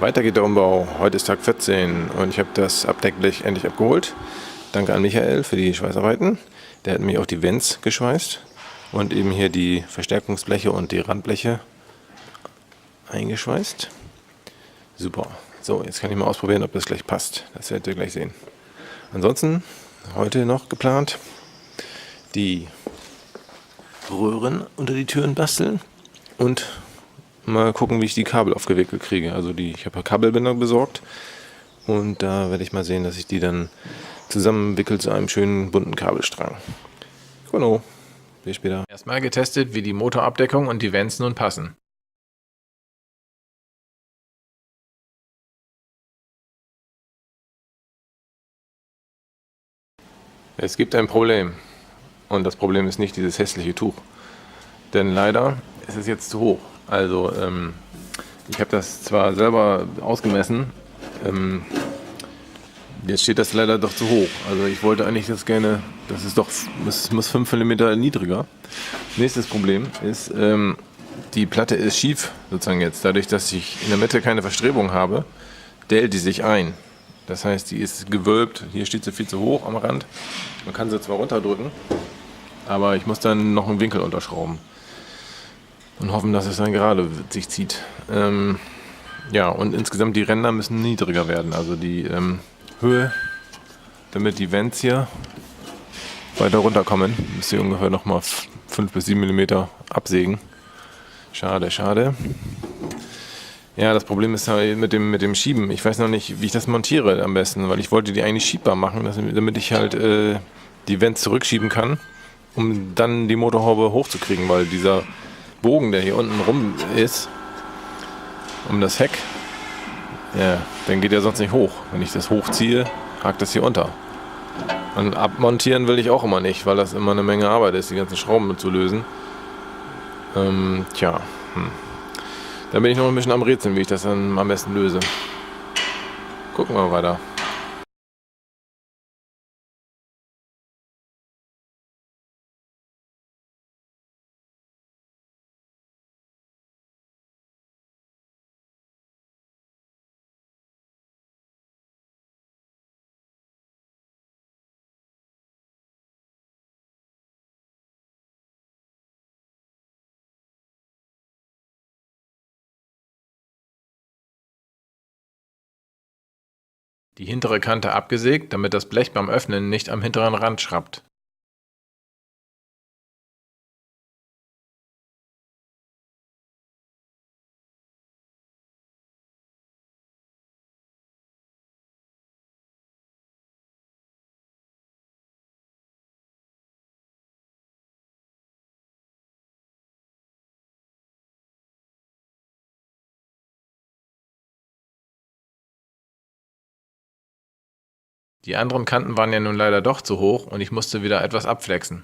Weiter geht der Umbau. Heute ist Tag 14 und ich habe das Abdeckblech endlich abgeholt. Danke an Michael für die Schweißarbeiten. Der hat mir auch die Vents geschweißt und eben hier die Verstärkungsbleche und die Randbleche eingeschweißt. Super. So, jetzt kann ich mal ausprobieren, ob das gleich passt. Das werdet ihr gleich sehen. Ansonsten heute noch geplant, die Röhren unter die Türen basteln und mal gucken, wie ich die Kabel aufgewickelt kriege. Also ich habe Kabelbinder besorgt und da werde ich mal sehen, dass ich die dann zusammenwickel zu einem schönen bunten Kabelstrang. Genau, bis später. Erstmal getestet, wie die Motorabdeckung und die Vents nun passen. Es gibt ein Problem und das Problem ist nicht dieses hässliche Tuch, denn leider ist es jetzt zu hoch. Also ich habe das zwar selber ausgemessen, jetzt steht das leider doch zu hoch. Also ich wollte eigentlich das gerne, es muss 5 mm niedriger. Nächstes Problem ist, die Platte ist schief sozusagen jetzt. Dadurch, dass ich in der Mitte keine Verstrebung habe, dellt die sich ein. Das heißt, die ist gewölbt, hier steht sie viel zu hoch am Rand. Man kann sie zwar runterdrücken, aber ich muss dann noch einen Winkel unterschrauben. Und hoffen, dass es dann gerade sich zieht. Ja, und insgesamt die Ränder müssen niedriger werden. Also die Höhe, damit die Vents hier weiter runterkommen, müsst ihr ungefähr nochmal 5 bis 7 mm absägen. Schade, schade. Ja, das Problem ist halt mit dem Schieben. Ich weiß noch nicht, wie ich das montiere am besten, weil ich wollte die eigentlich schiebbar machen, damit ich halt die Vents zurückschieben kann, um dann die Motorhaube hochzukriegen, weil dieser Bogen, der hier unten rum ist, um das Heck, ja, dann geht er sonst nicht hoch. Wenn ich das hochziehe, hakt das hier unter. Und abmontieren will ich auch immer nicht, weil das immer eine Menge Arbeit ist, die ganzen Schrauben zu lösen. Da bin ich noch ein bisschen am Rätseln, wie ich das dann am besten löse. Gucken wir mal weiter. Die hintere Kante abgesägt, damit das Blech beim Öffnen nicht am hinteren Rand schrappt. Die anderen Kanten waren ja nun leider doch zu hoch und ich musste wieder etwas abflexen.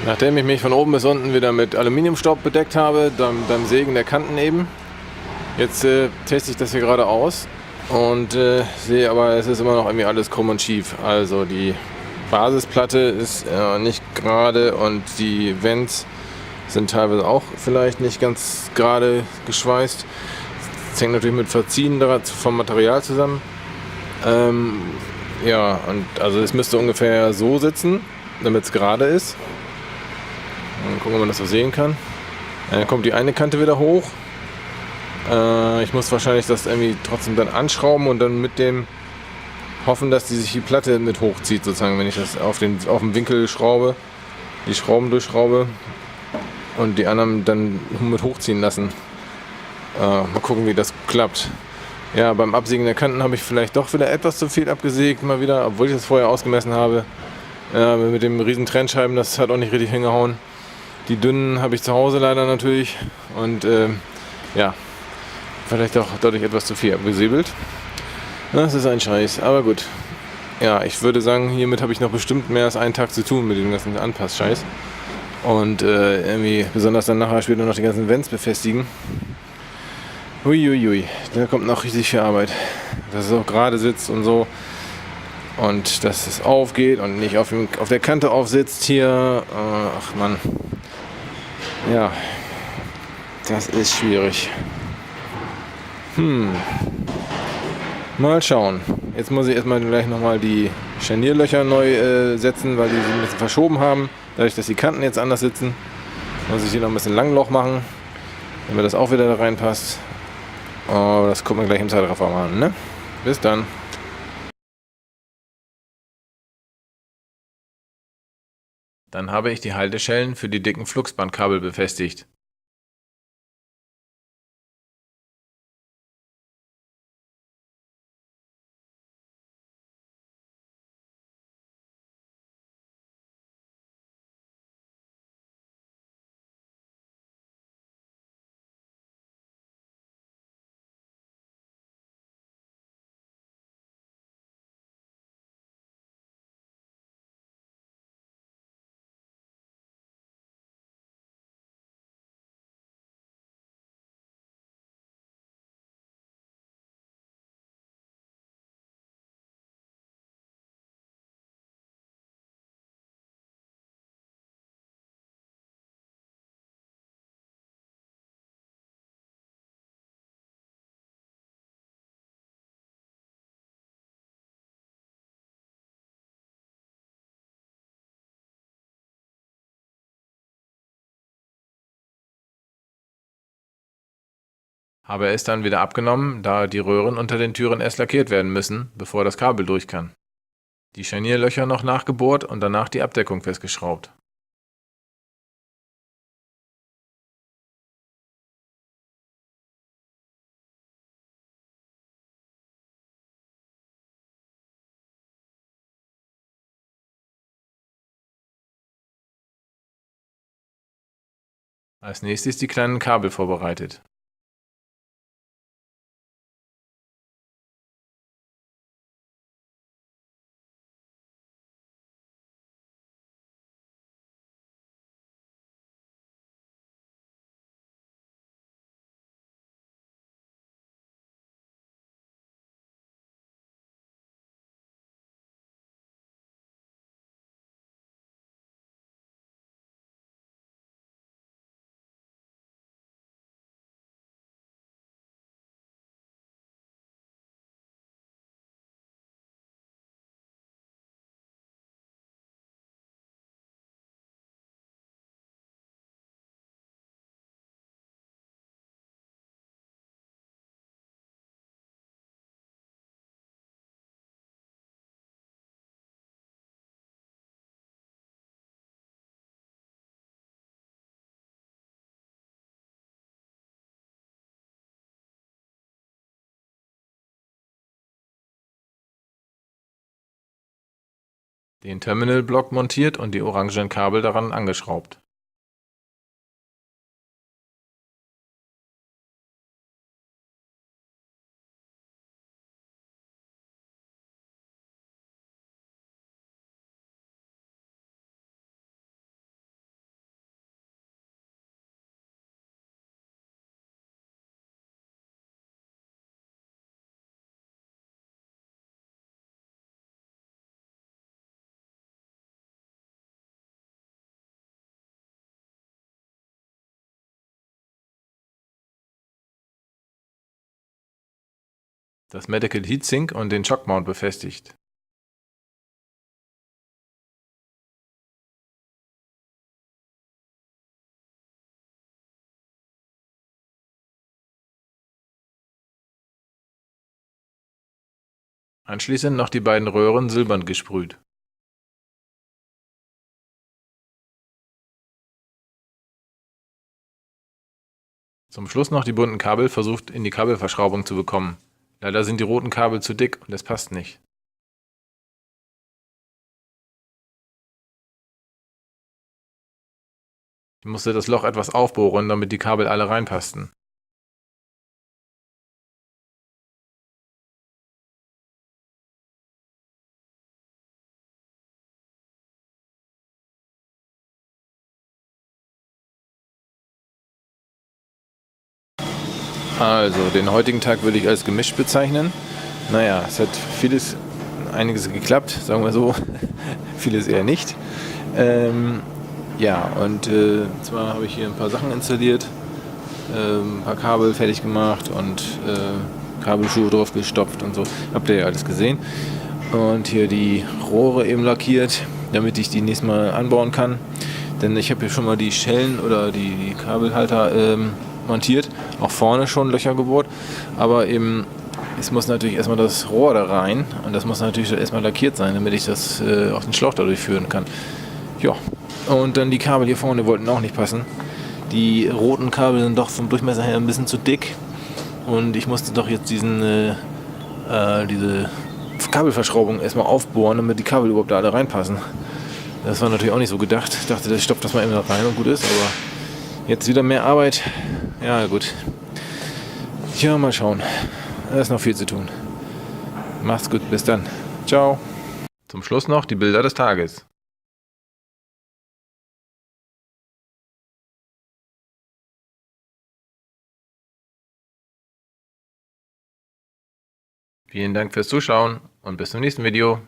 Nachdem ich mich von oben bis unten wieder mit Aluminiumstaub bedeckt habe, beim Sägen der Kanten eben, jetzt teste ich das hier gerade aus und sehe aber, es ist immer noch irgendwie alles krumm und schief. Also die Basisplatte ist nicht gerade und die Vents sind teilweise auch vielleicht nicht ganz gerade geschweißt. Das hängt natürlich mit Verziehen vom Material zusammen. Ja, und also es müsste ungefähr so sitzen, damit es gerade ist. Mal gucken, ob man das so sehen kann. Dann kommt die eine Kante wieder hoch. Ich muss wahrscheinlich das irgendwie trotzdem dann anschrauben und dann mit dem hoffen, dass sich die Platte mit hochzieht, sozusagen, wenn ich das auf dem Winkel schraube, die Schrauben durchschraube und die anderen dann mit hochziehen lassen. Mal gucken, wie das klappt. Ja, beim Absägen der Kanten habe ich vielleicht doch wieder etwas zu viel abgesägt, mal wieder, obwohl ich das vorher ausgemessen habe. Mit dem riesen Trennscheiben, das hat auch nicht richtig hingehauen. Die dünnen habe ich zu Hause leider natürlich. Und ja, vielleicht auch dadurch etwas zu viel abgesäbelt. Das ist ein Scheiß, aber gut. Ja, ich würde sagen, hiermit habe ich noch bestimmt mehr als einen Tag zu tun mit dem ganzen Anpassscheiß. Und irgendwie, besonders dann nachher später noch die ganzen Vents befestigen. Huiuiui, da kommt noch richtig viel Arbeit. Dass es auch gerade sitzt und so. Und dass es aufgeht und nicht auf der Kante aufsitzt hier. Ach Mann. Ja, das ist schwierig. Mal schauen. Jetzt muss ich erstmal gleich nochmal die Scharnierlöcher neu setzen, weil die sich ein bisschen verschoben haben. Dadurch, dass die Kanten jetzt anders sitzen, muss ich hier noch ein bisschen Langloch machen, damit das auch wieder da reinpasst. Oh, das gucken wir gleich im Zeitraffer mal an, ne? Bis dann. Dann habe ich die Halteschellen für die dicken Fluxbandkabel befestigt. Habe es dann wieder abgenommen, da die Röhren unter den Türen erst lackiert werden müssen, bevor das Kabel durch kann. Die Scharnierlöcher noch nachgebohrt und danach die Abdeckung festgeschraubt. Als nächstes die kleinen Kabel vorbereitet. Den Terminalblock montiert und die orangen Kabel daran angeschraubt. Das Medical Heatsink und den Shockmount befestigt. Anschließend noch die beiden Röhren silbern gesprüht. Zum Schluss noch die bunten Kabel versucht in die Kabelverschraubung zu bekommen. Leider sind die roten Kabel zu dick und es passt nicht. Ich musste das Loch etwas aufbohren, damit die Kabel alle reinpassten. Also, den heutigen Tag würde ich als gemischt bezeichnen. Naja, es hat einiges geklappt, sagen wir so, vieles eher nicht. Ja, und zwar habe ich hier ein paar Sachen installiert, ein paar Kabel fertig gemacht und Kabelschuhe drauf gestopft und so. Habt ihr ja alles gesehen. Und hier die Rohre eben lackiert, damit ich die nächstes Mal anbauen kann. Denn ich habe hier schon mal die Schellen oder die Kabelhalter montiert, auch vorne schon Löcher gebohrt, aber eben es muss natürlich erstmal das Rohr da rein und das muss natürlich erstmal lackiert sein, damit ich das auf den Schlauch dadurch führen kann. Ja, und dann die Kabel hier vorne wollten auch nicht passen. Die roten Kabel sind doch vom Durchmesser her ein bisschen zu dick und ich musste doch jetzt diese Kabelverschraubung erstmal aufbohren, damit die Kabel überhaupt da alle reinpassen. Das war natürlich auch nicht so gedacht. Ich dachte, das stopft das mal eben da rein und gut ist, aber jetzt wieder mehr Arbeit. Ja, gut. Ja, mal schauen. Da ist noch viel zu tun. Macht's gut, bis dann. Ciao. Zum Schluss noch die Bilder des Tages. Vielen Dank fürs Zuschauen und bis zum nächsten Video.